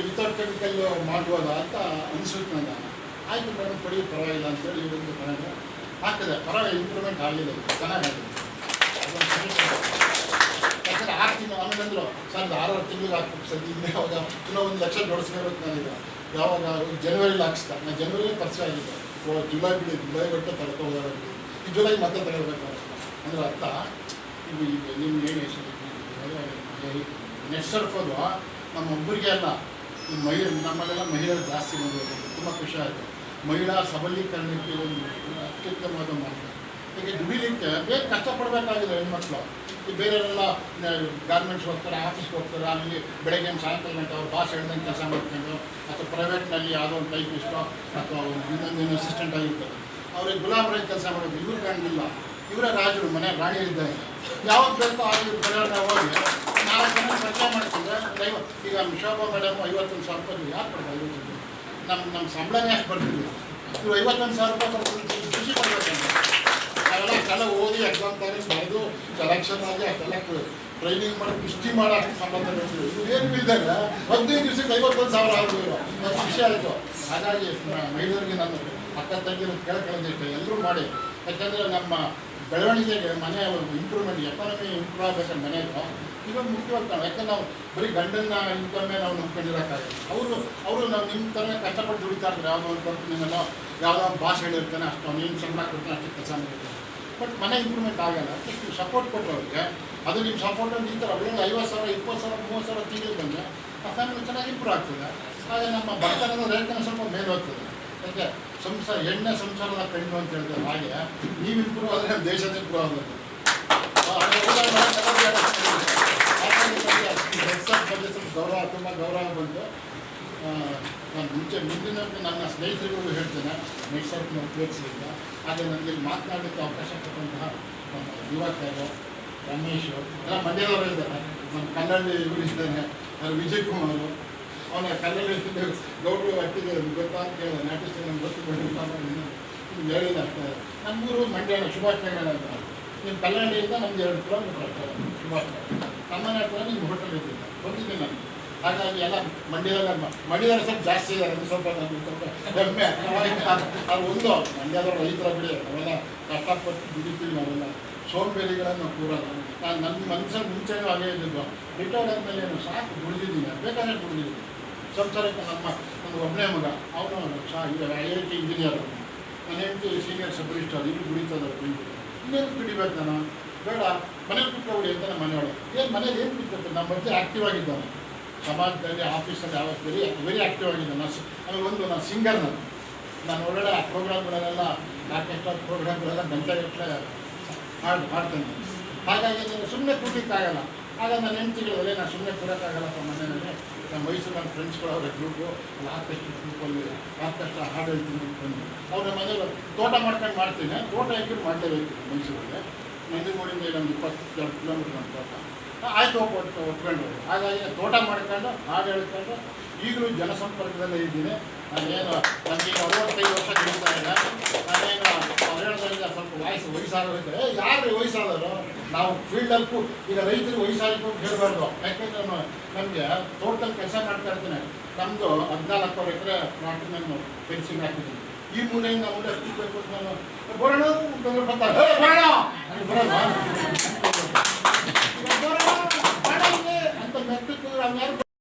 Without chemical ಮಾಡ್ಬೋದಾ ಅಂತ ಅನಿಸುತ್ತೆ ನನಗೆ. ಆಯಿತು ಮೇಡಮ್ ಕೊಡಿ ಪರವಾಗಿಲ್ಲ ಅಂತೇಳಿ ಇವತ್ತು ಮನೆಗೆ ಹಾಕಿದೆ. ಪರವಾಗಿಲ್ಲ, ಇಂಪ್ರೂವ್ಮೆಂಟ್ ಆಗಿದೆ, ಚೆನ್ನಾಗಿದೆ. ಯಾಕಂದರೆ 6 ತಿಂಗಳು ಆಮೇಲೆ ಅಂದರು ಸರ್ 6 ತಿಂಗಳಿಗೆ ಹಾಕ್ಬೇಕು ಸರ್, ಈಗ ಯಾವಾಗ ಇನ್ನೂ 1 ಲಕ್ಷ ಜೋಡಿಸ್ಬೇಕು ನನಗೆ. ಯಾವಾಗ ಜನವರಿಲಿ ಹಾಕ್ಸ್ತಾ, ನಾನು ಜನವರಿಲಿ ಪರಿಚಯ ಆಗಿದೆ. ಜುಲೈ ಗಂಟೆ ತಡ್ಕೋಬೋದು, ಈ ಜುಲೈ ಮತ್ತೆ ತಗೊಳ್ಬೇಕು ಅಂದ್ರೆ ಅರ್ಥ. ಈಗ ನಿಮ್ಗೆ ಏನು ನೆಟ್ ಸರ್ಫೋದು ನಮ್ಮೊಬ್ಬರಿಗೆ ಅಲ್ಲ, ಈ ನಮ್ಮಲ್ಲೆಲ್ಲ ಮಹಿಳೆಯರು ಜಾಸ್ತಿ ಬಂದಿದೆ. ತುಂಬ ಖುಷಿ ಆಯಿತು. ಮಹಿಳಾ ಸಬಲೀಕರಣಕ್ಕೆ ಒಂದು ಅತ್ಯುತ್ತಮವಾದ ಮಾರ್ಗ. ಈಗ ದುಡಿಲಿಕ್ಕೆ ಬೇರೆ ಕಷ್ಟಪಡಬೇಕಾಗಿದೆ ಹೆಣ್ಮಕ್ಳು. ಈ ಬೇರೆಯವರೆಲ್ಲ ಗಾರ್ಮೆಂಟ್ಸ್ ಹೋಗ್ತಾರೆ, ಆಫೀಸ್ಗೆ ಹೋಗ್ತಾರೆ, ಅಲ್ಲಿ ಬೆಳಗ್ಗೆ ಸಾಯಂಕಾಲ ಗಂಟೆ ಅವ್ರು ಬಾಸ್ ಹೇಳ್ದಂಗೆ ಕೆಲಸ ಮಾಡ್ಕೊಂಡು, ಅಥವಾ ಪ್ರೈವೇಟ್ನಲ್ಲಿ ಯಾವುದೋ ಒಂದು ಟೈಪಿಸ್ಟೋ ಅಥವಾ ಇನ್ನೊಂದೇನು ಅಸಿಸ್ಟೆಂಟ್ ಆಗಿರ್ತಾರೆ, ಅವ್ರಿಗೆ ಗುಲಾಬರಾಗಿ ಕೆಲಸ ಮಾಡೋದು. ಇವ್ರು ಕಾಣಲಿಲ್ಲ, ಇವರೇ ರಾಜರು, ಮನೆ ರಾಣಿಯರಿದ್ದಾರೆ. ಯಾವಾಗ ಬೇಕೋ ಆಗ ಪರಿಹಾರ ಹೋಗಿ 4 ಜನ ಪರಿಚಯ ಮಾಡ್ಕೊಂಡ್ರೆ ಈಗ ಶೋಭಾ ಮೇಡಮ್ 51,000 ರೂಪಾಯಿ ಯಾರು ಕೊಡ್ತಾರೆ? ನಮ್ಮ ಸಂಬಳನೇ ಯಾಕೆ ಬರ್ತೀವಿ? ಇವ್ರು 51,000 ರೂಪಾಯಿ ಕೊಡ್ತೀವಿ, ಖುಷಿ ಪಡ್ಬೇಕಂತ. ನಾವೆಲ್ಲ ಓದಿ ಎಕ್ಸಾಮ್ ತಾರೀಕು ಬರೆದು ಸೆಲೆಕ್ಷನ್ ಆಗಿ ಅಷ್ಟೆಲ್ಲ ಟ್ರೈನಿಂಗ್ ಮಾಡಿ ಕುಸ್ತಿ ಮಾಡೋಕ್ಕೆ ಸಂಬಂಧ ಬರ್ತೀವಿ. ಇವ್ರು ಏನು ಬಿದ್ದಾಗ 15 ದಿವಸಕ್ಕೆ 51,000 ಆಗೋದು ನನಗೆ ಖುಷಿ ಆಯಿತು. ಹಾಗಾಗಿ ಮಹಿಳೆಯರಿಗೆ ನಾನು ಅಕ್ಕ ತಂಗಿರು ಕೇಳ್ಕೊಳ್ಳೋದಿಷ್ಟೇ, ಎಲ್ಲರೂ ಮಾಡಿ. ಯಾಕಂದರೆ ನಮ್ಮ ಬೆಳವಣಿಗೆಗೆ ಮನೆ ಇಂಪ್ರೂವ್ಮೆಂಟ್, ಎಕಾನಮಿ ಇಂಪ್ರೂವ್ ಆಗಬೇಕಂತ ಮನೆಯದು ಇವಾಗ ಮುಖ್ಯವಾಗಿ ನಾವು. ಯಾಕಂದ್ರೆ ನಾವು ಬರೀ ಗಂಡನ ಇನ್ಕಮ್ಮೇ ನಾವು ನಂಬ್ಕೊಂಡಿರೋಕ್ಕಾಗಲ್ಲ. ಅವರು ನಾವು ನಿಮ್ಮ ಥರ ಕಷ್ಟಪಟ್ಟು ದುಡಿತಾ ಇರ್ತಾರೆ. ಯಾವುದೋ ಒಂದು ಕಂಪ್ನಿನೋ ಯಾವುದೋ ಒಂದು ಭಾಷೆ ಹೇಳಿರ್ತಾನೆ, ಅಷ್ಟು ಏನು ಸಂಬಳ ಕೊಡ್ತಾನೆ, ಅಷ್ಟು ಕೆಲಸ ಮಾಡಿರ್ತಾನೆ. ಬಟ್ ಮನೆ ಇಂಪ್ರೂವ್ಮೆಂಟ್ ಆಗಲ್ಲ. ಅಟ್ಲೀಸ್ಟ್ ನೀವು ಸಪೋರ್ಟ್ ಕೊಟ್ಟರು ಅವ್ರಿಗೆ. ಅದು ನಿಮ್ಮ ಸಪೋರ್ಟಲ್ಲಿ ಈ ಥರ ಒಳ್ಳೆ 50,000, 20,000, 30,000 ತಿಂಗಳಿಗೆ ಬಂದರೆ ಆ ಫ್ಯಾಮಿಲಿ ಚೆನ್ನಾಗಿ ಇಂಪ್ರೂವ್ ಆಗ್ತದೆ. ಹಾಗೆ ನಮ್ಮ ಬಡತನದ ರೇಖೆನ ಸ್ವಲ್ಪ ಮೇಲೆ ಹೋಗ್ತದೆ. ಯಾಕೆ ಎಣ್ಣೆ ಸಂಸಾರದ ಕಣ್ಣು ಅಂತ ಹೇಳ್ತಾರೆ, ಹಾಗೆ ನೀವು ಇಂಪ್ರೂವ್ ಆದರೆ ದೇಶದ ಇಂಪ್ರೂವ್ ಆಗೋದು. ಬಗ್ಗೆ ಸ್ವಲ್ಪ ತುಂಬ ಗೌರವ ಬಂತು. ನಾನು ಮುಂದಿನ ನನ್ನ ಸ್ನೇಹಿತರಿಗೂ ಹೇಳ್ತೇನೆ ನೆಟ್ ಸರ್ಫ್ನ ಉಪಯೋಗಿಸಲಿಲ್ಲ. ಹಾಗೆ ನನಗೆ ಮಾತನಾಡಲಿಕ್ಕೆ ಅವಕಾಶ ಕೊಟ್ಟಂತಹ ನಮ್ಮ ಯುವಕರು, ರಮೇಶು ಎಲ್ಲ ಮಂಡ್ಯದವರು ಇದ್ದಾರೆ. ನಮ್ಮ ಕನ್ನಡ ಇವರು ಇದ್ದಾನೆ, ವಿಜಯ್ ಕುಮಾರು, ಅವನ ಕನ್ನಡ ಗೌಡ್ರು ಒಟ್ಟಿಗೆ ಗೊತ್ತಾ ಅಂತ ಕೇಳಿದೆ. ನಾಟಿಸ್ ನಂಗೆ ಗೊತ್ತು ಹೇಳಿದ ಅಷ್ಟೇ. ನಮ್ಮೂರು ಮಂಡ್ಯ ಸುಭಾಷ್ ನಗರ ಅಂತ. ನಿಮ್ಮ ಕಲ್ಲಳ್ಳಿಯಿಂದ ನಮ್ಗೆ 2 ಕಿಲೋಮೀಟರ್ ಆಗ್ತದೆ ಸುಭಾಷ್ ನಗರ. ನಮ್ಮನೆ ಹತ್ರ ನಿಮ್ಮ ಹೋಟೆಲ್ ಇದ್ದಿಲ್ಲ, ಬಂದಿದ್ದೆ ನಾನು. ಹಾಗಾಗಿ ಎಲ್ಲ ಮಂಡ್ಯದಲ್ಲಿ ಸ್ವಲ್ಪ ಜಾಸ್ತಿ ಇದ್ದಾರೆ. ಸ್ವಲ್ಪ ನಮಗೆ ಸ್ವಲ್ಪ ಹೆಮ್ಮೆ. ಅದು ಒಂದು ಮಂಡ್ಯದವ್ರು ರೈತರ ಬಿಡಿ, ನಾವೆಲ್ಲ ಕಷ್ಟಪಟ್ಟು ದುಡಿತೀವಿ. ನಾವೆಲ್ಲ ಸೋಂಬೇರಿಗಳನ್ನು ಕೂರಲ್ಲ. ನಾನು ನನ್ನ ಮನಸ್ಸಲ್ಲಿ ಮುಂಚೆನೂ ಹಾಗೇ ಇದ್ದಿದ್ದು. ರಿಟೈರ್ಡ್ ಆದಮೇಲೆ ಏನು ಸಾಕು ದುಡಿದಿದ್ದೀನಿ, ಬೇಕಾದ್ರೆ ದುಡಿದಿದ್ದೀನಿ. ಸಂಸಾರಕ್ಕೆ ನನ್ನ ಒಬ್ಬನೇ ಮಗ, ಅವನು ಈಗ IIT ಇಂಜಿನಿಯರ್. ನನ್ನ ಹೆಂಡತಿ ಸೀನಿಯರ್ ಸಬ್ ರಿಜಿಸ್ಟ್ರಾರ್, ಇಲ್ಲಿ ದುಡಿತದ. ಇನ್ನೇನು ದುಡಿಬೇಕು ನಾನು? ಬೇಡ, ಮನೇಲಿ ಕೂತ್ಕೊಳ್ಳಿ ಅಂತ ನಮ್ಮ ಮನೆಯೊಳಗೆ. ಏನು ಮನೇಲಿ ಏನು ಕೂತ್ಕೊಳ್ತಾರೆ? ನಮ್ಮ ಬಗ್ಗೆ ಆ್ಯಕ್ಟಿವ್ ಆಗಿದ್ದಾನೆ. ಸಮಾಜದಲ್ಲಿ, ಆಫೀಸಲ್ಲಿ ಯಾವ ವೆರಿ ಆ್ಯಕ್ಟಿವ್ ಆಗಿದ್ದಾನೆ. ಆಮೇಲೆ ನಾನು ಸಿಂಗರ್. ನಾನು ಒಳ್ಳೆ ಪ್ರೋಗ್ರಾಮ್ಗಳನ್ನೆಲ್ಲ ಆರ್ಕೆಸ್ಟ್ರಾ ಪ್ರೋಗ್ರಾಮ್ಗಳೆಲ್ಲ ಗಂಟೆಗಟ್ಟಲೆ ಮಾಡ್ತೇನೆ. ಹಾಗಾಗಿ ನಾನು ಸುಮ್ಮನೆ ಕೂಡಲಿಕ್ಕಾಗಲ್ಲ. ಆಗ ನನ್ನ ಹೆಂಡತಿಗಳಲ್ಲೇ ನಾನು ಸುಮ್ಮನೆ ಕೂಡೋಕ್ಕಾಗಲ್ಲಪ್ಪ. ಮನೆಯಲ್ಲಿ ನಮ್ಮ ಮೈಸೂರು ನನ್ನ ಫ್ರೆಂಡ್ಸ್ಗಳು ಅವರ ಗ್ರೂಪು ಆರ್ಕೆಸ್ಟ್ರಾ ಗ್ರೂಪಲ್ಲಿ ಆರ್ಕೆಸ್ಟ್ರಾ ಹಾಡು ಹೇಳ್ತೀನಿ ಬಂದು ಅವ್ರ ಮನೆಯವರು ತೋಟ ಮಾಡ್ಕೊಂಡು ಮಾಡ್ತೀನಿ. ತೋಟ ಹಾಕಿದ್ರು ಮಾಡಲೇಬೇಕು ಮೈಸೂರಿಗೆ. ನಂಜನಗೂಡಿಂದ ಒಂದು 22 ಕಿಲೋಮೀಟ್ರ್ ನಮ್ಮ ತೋಟ. ಆಯಿತು ಒಪ್ಕೊಂಡು. ಹಾಗಾಗಿ ತೋಟ ಮಾಡ್ಕೊಂಡು ಹಾಡು ಹೇಳ್ಕೊಂಡು ಈಗಲೂ ಜನಸಂಪರ್ಕದಲ್ಲೇ ಇದ್ದೀನಿ. ನಾನೇನು ನನಗೀಗ 65 ವರ್ಷ ದುಡಿತಾ ಇಲ್ಲ. ನಾನೇನು ಅವ್ರು ಹೇಳೋದ್ರಿಂದ ಸ್ವಲ್ಪ ವಯಸ್ಸಾಗೋದು. ಯಾರು ವಯಸ್ಸಾದವರು? ನಾವು ಫೀಲ್ಡಲ್ಲೂ ಈಗ ರೈತರು ವಯಸ್ಸಾಗಿತ್ತು ಅಂತ ಹೇಳಬಾರ್ದು. ಯಾಕೆಂದರೆ ನಮಗೆ ತೋಟದಲ್ಲಿ ಕೆಲಸ ಮಾಡ್ತಾ ಇರ್ತೀನಿ. ನಮ್ಮದು 14 ಎಕರೆ ಪ್ಲಾಟಿನ ನಾನು ಫೆನ್ಸಿಂಗ್ ಹಾಕಿದ್ದೀನಿ. ಈ ಮೂಲೆಯಿಂದ ಮುಂದೆ ಹತ್ತಿಬೇಕು ಅಂತ ನಾನು ಬರೋಣ ಬರ್ತಾರೆ ಬರೋಣ ಅಂತ ಮೆತ್ತಕ್ಕೆ ಅವ್ರು ಯಾರು